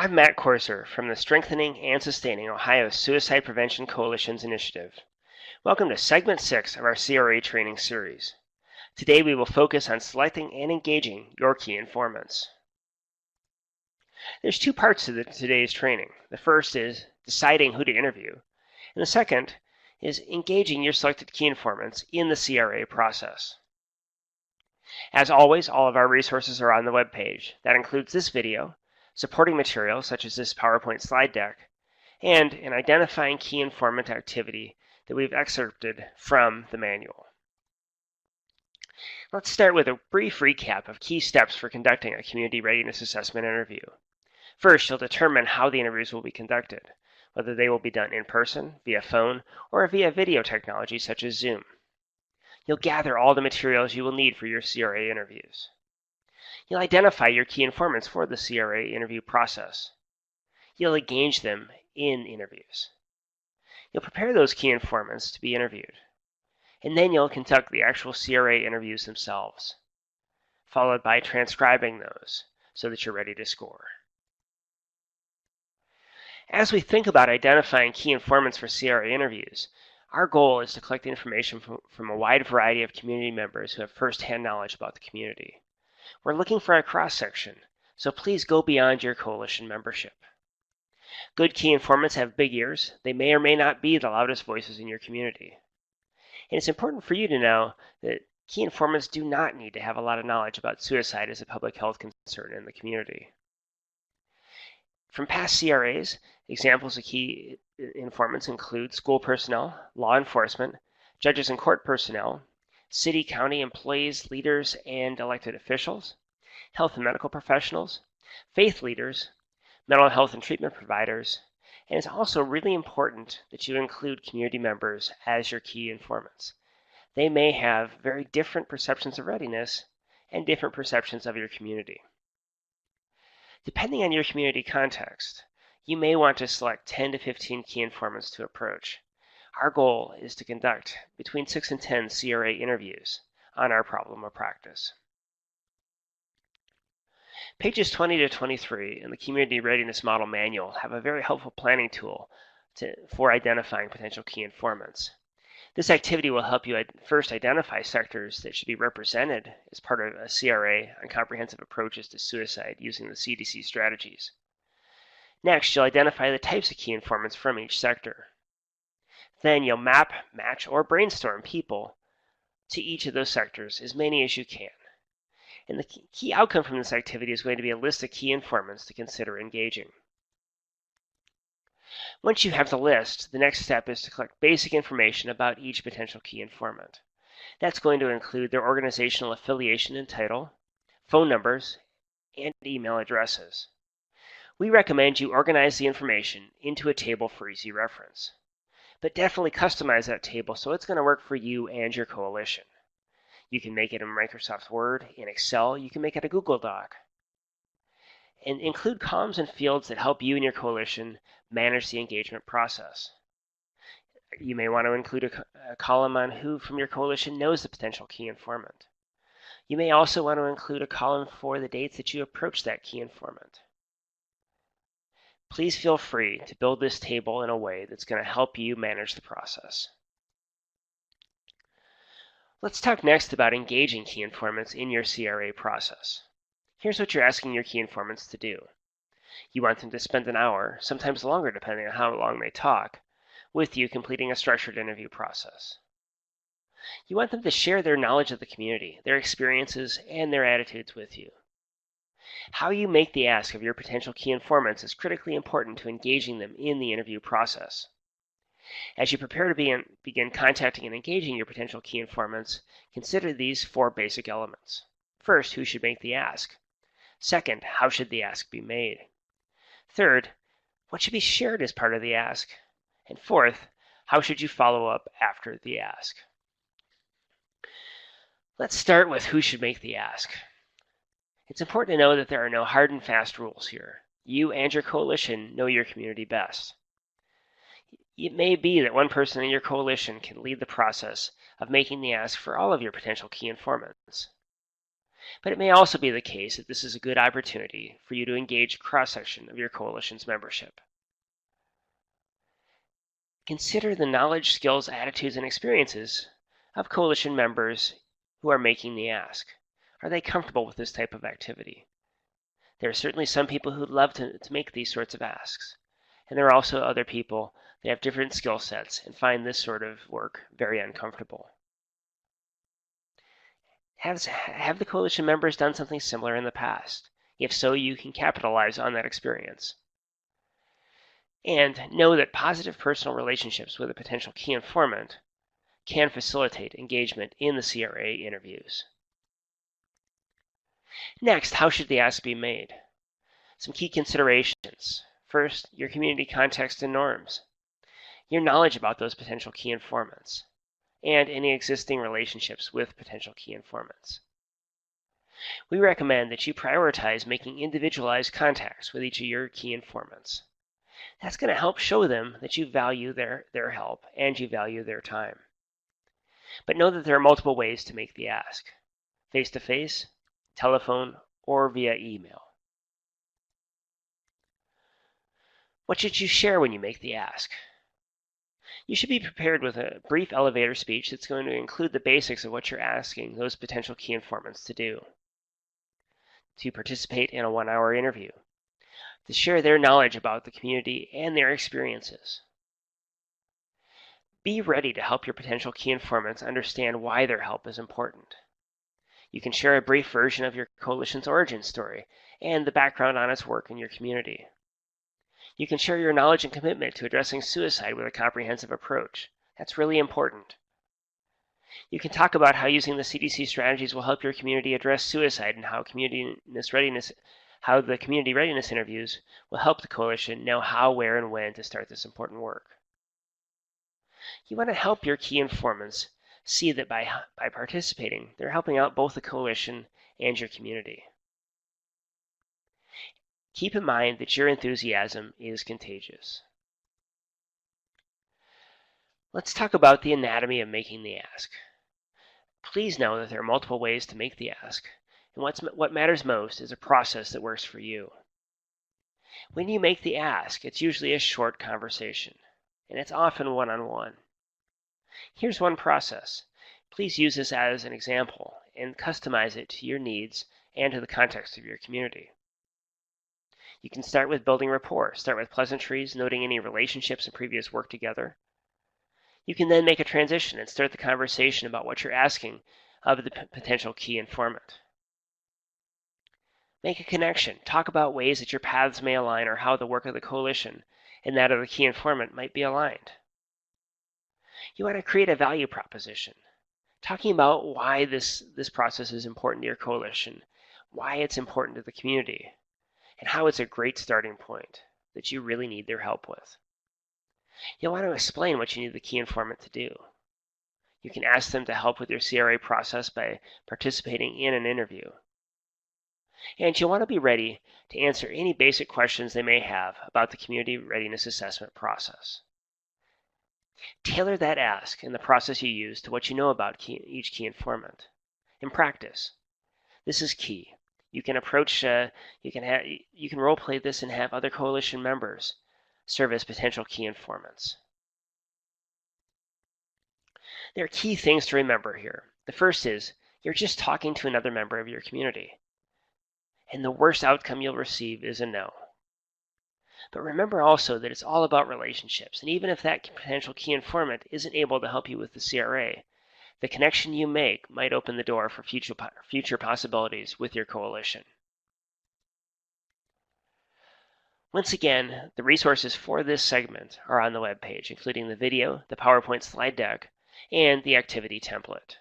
I'm Matt Corser from the Strengthening and Sustaining Ohio Suicide Prevention Coalition's initiative. Welcome to Segment 6 of our CRA training series. Today we will focus on selecting and engaging your key informants. There's two parts to today's training. The first is deciding who to interview, and the second is engaging your selected key informants in the CRA process. As always, all of our resources are on the webpage. That includes this video, supporting materials such as this PowerPoint slide deck, and an identifying key informant activity that we've excerpted from the manual. Let's start with a brief recap of key steps for conducting a community readiness assessment interview. First, you'll determine how the interviews will be conducted, whether they will be done in person, via phone, or via video technology such as Zoom. You'll gather all the materials you will need for your CRA interviews. You'll identify your key informants for the CRA interview process. You'll engage them in interviews. You'll prepare those key informants to be interviewed. And then you'll conduct the actual CRA interviews themselves, followed by transcribing those so that you're ready to score. As we think about identifying key informants for CRA interviews, our goal is to collect information from a wide variety of community members who have firsthand knowledge about the community. We're looking for a cross-section, so please go beyond your coalition membership. Good key informants have big ears. They may or may not be the loudest voices in your community. And it's important for you to know that key informants do not need to have a lot of knowledge about suicide as a public health concern in the community. From past CRAs, examples of key informants include school personnel, law enforcement, judges and court personnel, city, county employees, leaders, and elected officials, health and medical professionals, faith leaders, mental health and treatment providers, and it's also really important that you include community members as your key informants. They may have very different perceptions of readiness and different perceptions of your community. Depending on your community context, you may want to select 10 to 15 key informants to approach. Our goal is to conduct between 6 and 10 CRA interviews on our problem of practice. Pages 20 to 23 in the Community Readiness Model Manual have a very helpful planning tool for identifying potential key informants. This activity will help you first identify sectors that should be represented as part of a CRA on comprehensive approaches to suicide using the CDC strategies. Next, you'll identify the types of key informants from each sector. Then you'll map, match, or brainstorm people to each of those sectors, as many as you can. And the key outcome from this activity is going to be a list of key informants to consider engaging. Once you have the list, the next step is to collect basic information about each potential key informant. That's going to include their organizational affiliation and title, phone numbers, and email addresses. We recommend you organize the information into a table for easy reference. But definitely customize that table so it's going to work for you and your coalition. You can make it in Microsoft Word, in Excel, you can make it a Google Doc. And include columns and fields that help you and your coalition manage the engagement process. You may want to include a column on who from your coalition knows the potential key informant. You may also want to include a column for the dates that you approach that key informant. Please feel free to build this table in a way that's going to help you manage the process. Let's talk next about engaging key informants in your CRA process. Here's what you're asking your key informants to do. You want them to spend an hour, sometimes longer depending on how long they talk, with you completing a structured interview process. You want them to share their knowledge of the community, their experiences, and their attitudes with you. How you make the ask of your potential key informants is critically important to engaging them in the interview process. As you prepare to begin contacting and engaging your potential key informants, consider these 4 basic elements. First, who should make the ask? Second, how should the ask be made? Third, what should be shared as part of the ask? And fourth, how should you follow up after the ask? Let's start with who should make the ask. It's important to know that there are no hard and fast rules here. You and your coalition know your community best. It may be that one person in your coalition can lead the process of making the ask for all of your potential key informants. But it may also be the case that this is a good opportunity for you to engage a cross-section of your coalition's membership. Consider the knowledge, skills, attitudes, and experiences of coalition members who are making the ask. Are they comfortable with this type of activity? There are certainly some people who'd love to make these sorts of asks. And there are also other people that have different skill sets and find this sort of work very uncomfortable. Have the coalition members done something similar in the past? If so, you can capitalize on that experience. And know that positive personal relationships with a potential key informant can facilitate engagement in the CRA interviews. Next, how should the ask be made? Some key considerations. First, your community context and norms, your knowledge about those potential key informants, and any existing relationships with potential key informants. We recommend that you prioritize making individualized contacts with each of your key informants. That's going to help show them that you value their help and you value their time. But know that there are multiple ways to make the ask: face-to-face, telephone, or via email. What should you share when you make the ask? You should be prepared with a brief elevator speech that's going to include the basics of what you're asking those potential key informants to do: to participate in a 1-hour interview, to share their knowledge about the community and their experiences. Be ready to help your potential key informants understand why their help is important. You can share a brief version of your coalition's origin story and the background on its work in your community. You can share your knowledge and commitment to addressing suicide with a comprehensive approach. That's really important. You can talk about how using the CDC strategies will help your community address suicide and how the community readiness interviews will help the coalition know how, where, and when to start this important work. You want to help your key informants see that by participating, they're helping out both the coalition and your community. Keep in mind that your enthusiasm is contagious. Let's talk about the anatomy of making the ask. Please know that there are multiple ways to make the ask, and what matters most is a process that works for you. When you make the ask, it's usually a short conversation, and it's often one-on-one. Here's one process. Please use this as an example and customize it to your needs and to the context of your community. You can start with building rapport. Start with pleasantries, noting any relationships and previous work together. You can then make a transition and start the conversation about what you're asking of the potential key informant. Make a connection. Talk about ways that your paths may align or how the work of the coalition and that of the key informant might be aligned. You want to create a value proposition, talking about why this process is important to your coalition, why it's important to the community, and how it's a great starting point that you really need their help with. You'll want to explain what you need the key informant to do. You can ask them to help with your CRA process by participating in an interview. And you'll want to be ready to answer any basic questions they may have about the community readiness assessment process. Tailor that ask and the process you use to what you know about each key informant. In practice, this is key. You can you can role play this and have other coalition members serve as potential key informants. There are key things to remember here. The first is you're just talking to another member of your community, and the worst outcome you'll receive is a no. But remember also that it's all about relationships, and even if that potential key informant isn't able to help you with the CRA, the connection you make might open the door for future possibilities with your coalition. Once again, the resources for this segment are on the web page, including the video, the PowerPoint slide deck, and the activity template.